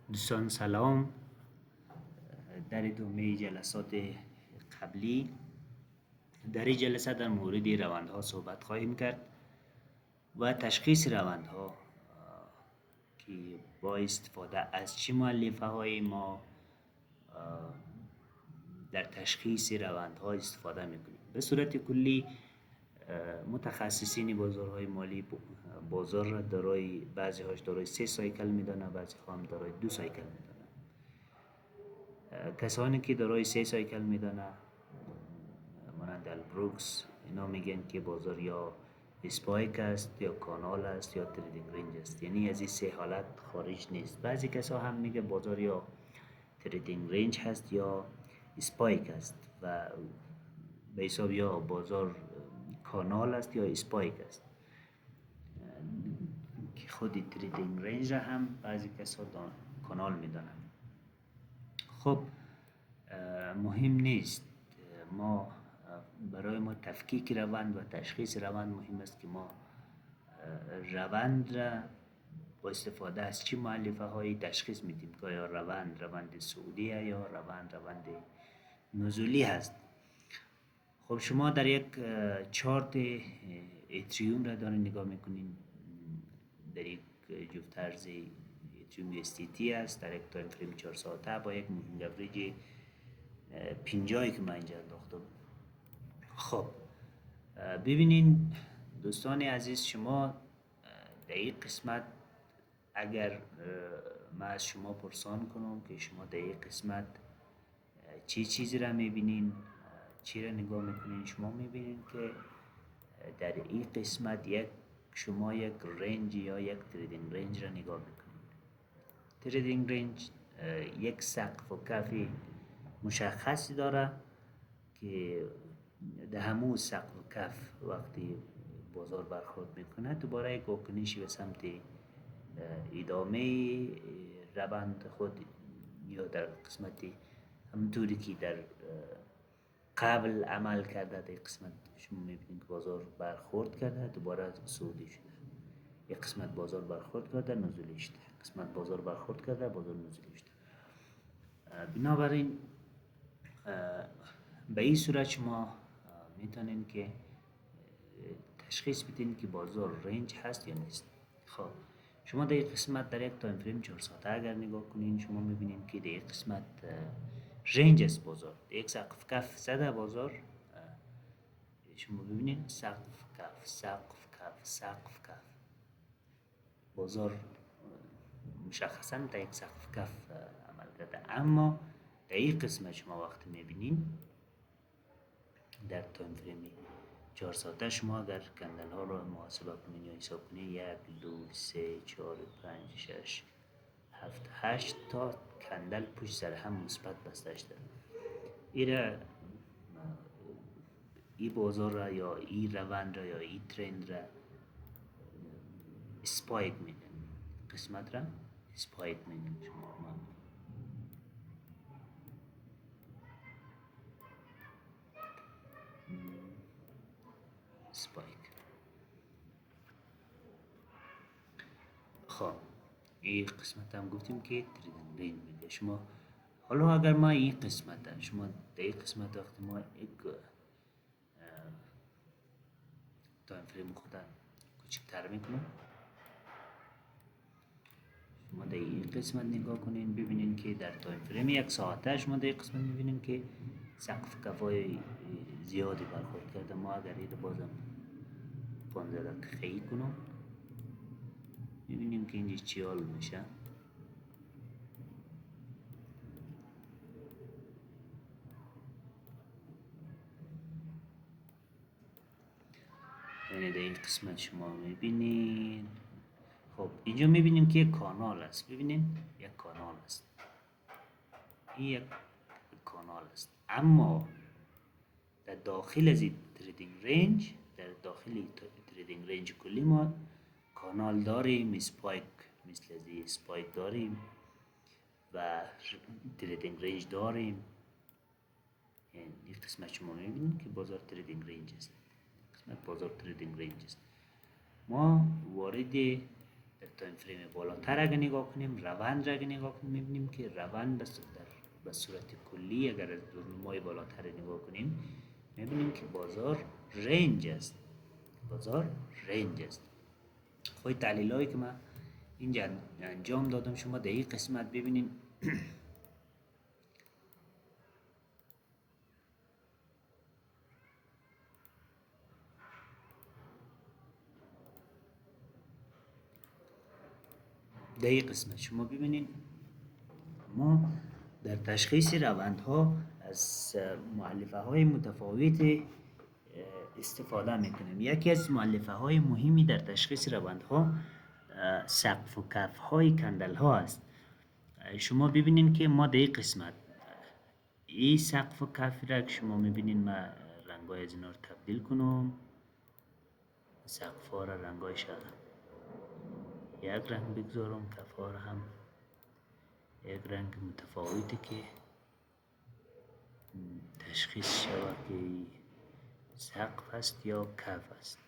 دوستان سلام. در ادامه جلسات قبلی در این جلسه در مورد روندها صحبت خواهیم کرد و تشخیص روندها که با استفاده از چه مؤلفه های ما در تشخیص روندها استفاده میکنیم. به صورت کلی متخصصین بازارهای مالی بازار را دارای بعضی هاش دارای 3 سایکل میدانه، بعضی ها هم دارای 2 سایکل میدانه. کسانی که دارای 3 سایکل میدانه مانند البروکس، اینا میگن که بازار یا اسپایک است یا کانال است یا تریدینگ رنج است، یعنی از این 3 حالت خارج نیست. بعضی کسا هم میگه بازار یا تریدینگ رنج هست یا اسپایک است و به حساب یا بازار کانال است یا اسپایک است، که خود تریدینگ رنج را هم بعضی کسا کانال میدانند. خب مهم نیست، ما برای ما تفکیک روند و تشخیص روند مهم است که ما روند را با استفاده از چه مؤلفه هایی تشخیص میدیم که یا روند صعودی یا روند نزولی هست. خب شما در یک چارت اتریوم را دارین نگاه میکنین، در یک جفت طرز اتریوم USDT است در یک تایم فریم 4 ساعته با یک مووینگ اوریج 50 که من اینجا انداختم. خب ببینین دوستان عزیز، شما در این قسمت اگر من از شما پرسان کنم که شما در این قسمت چی چیزی را میبینین، چی را نگاه میکنین، شما میبینین که در این قسمت شما یک رنج یا یک تریدینگ رنج را نگاه میکنین. تریدینگ رنج یک سقف و کف مشخصی داره که در همون سقف و کف وقتی بازار برخورد میکنه دوباره یک واکنشی به سمت ادامه روند خود یا در قسمت همونطوری که در قبل عمل کرده در قسمت شما میبینید که بازار برخورد کرده دوباره صعودی شده، یک قسمت بازار برخورد کرده نزولی شده، قسمت بازار برخورد کرده بازار نزولی شده. بنابراین به این صورت شما میتونین که تشخیص بدین که بازار رنج هست یا نیست. خب شما در این قسمت در یک تایم فریم 4 ساعته اگر نگاه کنین شما میبینین که در یک قسمت رنج است بازار، در یک سقف کف زده بازار، شما ببینین سقف کف سقف کف سقف کف، بازار مشخصا در یک سقف کف عمل کرده. اما در این قسمت شما وقتی میبینین در تایم فریم 4 ساعته شما اگر کندل ها رو محاسبه کنین یا حساب کنین 1 2 3 4 5 6 7 8 تا کندل پشت سر هم مثبت بسته شده. این بازار را یا این روند را یا این ترند را اسپایک میگن، قسمت را اسپایک میگن. شما اسپایک. خب این قسمت هم گفتیم که تریدینگ رنج میگه. شما حالا اگر ما این قسمت شما در این قسمت وقتی ما یک تایم فریم خود کوچکتر میکنم، شما در این قسمت نگاه کنین ببینین که در تایم فریم 1 ساعته شما در این قسمت میبینین که سقف کفای زیادی برخورد کرده. ما اگر این بازم 15 دقیقه‌ای کنم میبینیم که اینجا چی حال میشه. یعنی در این قسمت شما میبینین خب اینجا میبینیم که یک کانال است، ببینین یک کانال است، این یک کانال است. اما در داخل از تریدینگ رنج، در داخل تریدینگ رنج کلی ما کانال داریم، اسپایک مثل از این اسپایک داریم و تریدینگ رنج داریم. این قسمت شما میبینید که بازار تریدینگ رنج است، قسمت بازار تریدینگ رنج است. ما وارد در تایم فریم بالاتر اگر نگاه کنیم، روند را اگر نگاه کنیم میبینیم که روند به صورت کلی اگر از دورنمای بالاتر نگاه کنیم میبینیم که بازار رنج است. بازار رنج است. خواهی تحلیل هایی که من اینجا انجام دادم شما در این قسمت ببینین. در این قسمت شما ببینین ما در تشخیص روندها از مؤلفه های متفاوت استفاده میکنیم. یکی از مؤلفه های مهمی در تشخیص روندها سقف و کف های کندل ها است. شما ببینین که ما در این قسمت این سقف و کف را که شما میبینین من رنگای از اینا رو تبدیل کنم. سقف ها را رنگایش یک رنگ بگذارم، کف ها را هم یک رنگ متفاوتی که تشخیص شود که سقف است یا کف است.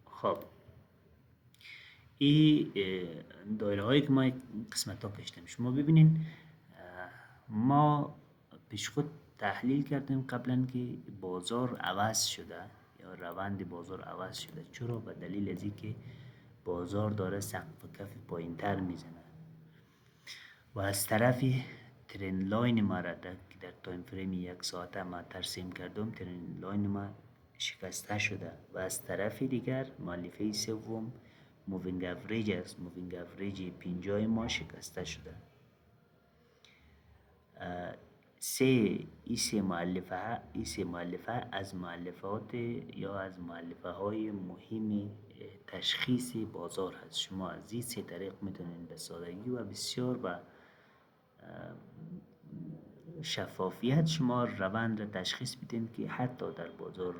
خب این دایره هایی که ما قسمت ها کشتیم شما ببینین ما پیش خود تحلیل کردیم قبلا که بازار عوض شده یا روند بازار عوض شده. چرا؟ به دلیل از اینکه بازار داره سقف و کف پایین تر میزنه و از طرفی ترند لاین ما را که در تایم فریم یک ساعته ما ترسیم کردم ترند لاین ما شکسته شده و از طرف دیگر مؤلفه سوم مووینگ اوریج است. مووینگ اوریج 50 ما شکسته شده. این سه مؤلفه از مؤلفات یا از مؤلفه های مهم تشخیص بازار هست. شما از این سه طریق میتونید به سادگی و بسیار با شفافیت شما روند را تشخیص بدین که حتی در بازار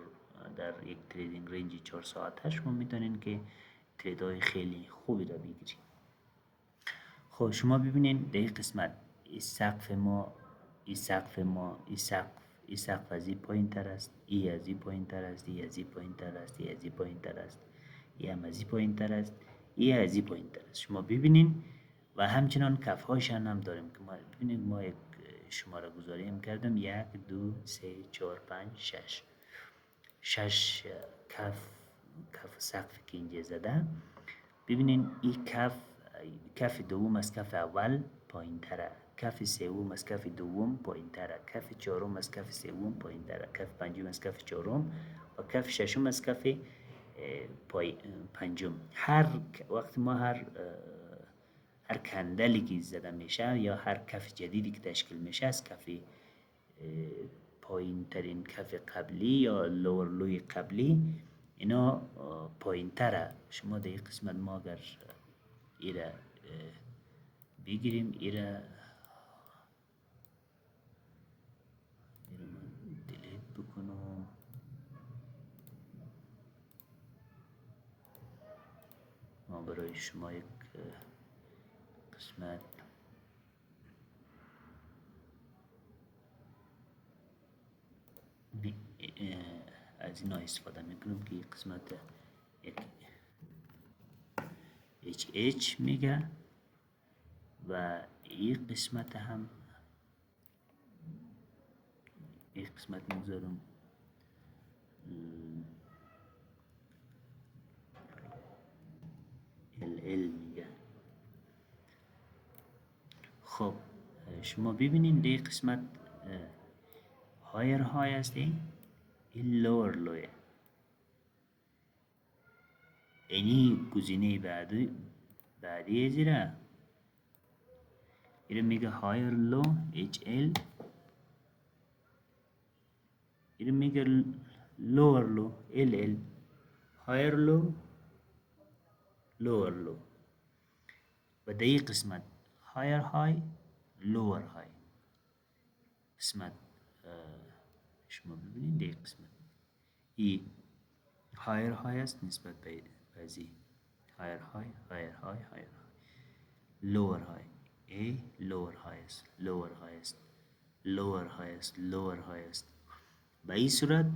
در یک تریدینگ رنج 4 ساعته شما میتونین که تریدهای خیلی خوبی را بگیرید. خب شما ببینین در این قسمت این سقف از این پایین تر است، این از این پایین تر است، این از این پایین تر است، این از این پایین تر است، این هم از این پایین تر است، این از این پایین تر است. شما ببینین و همچنان کف هایشان هم داریم که ما ببینید ما یک شماره گذاری هم کردم 1 2 3 4 5 6 کف سقف که اینجا زده. ببینین این کف دوم از کف اول پایین تره، کف سوم از کف دوم پایین تره، کف چهارم از کف سوم پایین تره، کف پنجم از کف چهارم و کف ششم از کف پنجم. هر وقت ما هر کندلی که زده میشه یا هر کف جدیدی که تشکیل میشه از کف پایین ترین کف قبلی یا لور لوی قبلی اینا پایین تره. شما در این قسمت ما اگر ایره بگیریم ایره من دیلیت بکنم. ما برای شما یک قسمت از اینا استفاده میکنم که قسمت یک HH میگه و این قسمت هم این قسمت میذارم LL میگه. خب شما ببینید در این قسمت هایر های است، این لور لویه. اینی گزینه بعدی زیرا این میگه هایر لو HL، این میگه لور لو LL. هایر لو لور لو و در این قسمت هایر های لور های قسمت شما ببینید در این قسمت این هایر های است نسبت به بعضی هایر های لور های ای لور های است، لور های است lower highest lower highest. به این صورت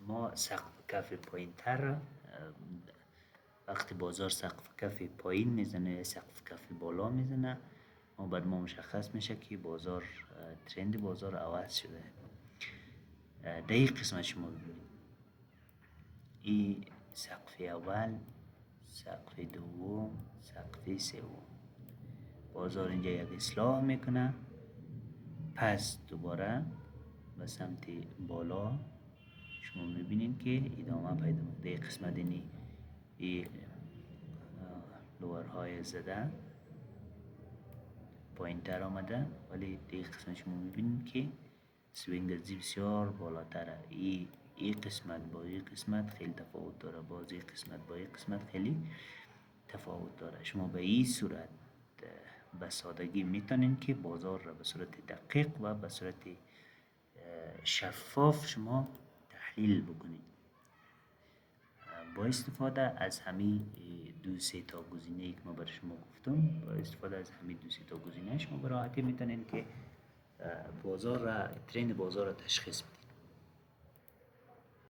ما سقف کف پایین تر وقتی بازار سقف کف پایین میزنه یا سقف کف بالا میزنه ما بعد ما مشخص میشه که بازار ترند بازار عوض شده. در این قسمت شما ببینید این سقف اول، سقف دوم، سقف سوم. بازار اینجا یک اصلاح میکنه، پس دوباره به سمت بالا شما میبینید که ادامه پیدا میکنه. این قسمت این لورهای زده پایین تر آمده، ولی این قسمت شما میبینید که سوینگ از بسیار بالاتره. این قسمت با این قسمت خیلی تفاوت داره، باز این قسمت با این قسمت خیلی تفاوت داره. شما به این صورت به سادگی میتونین که بازار را به صورت دقیق و به صورت شفاف شما تحلیل بکنید با استفاده از همین دو سه تا گزینه که ما برای شما گفتم. با استفاده از همین دو سه تا گزینه شما به راحتی میتونین که بازار را ترند بازار را تشخیص بدید.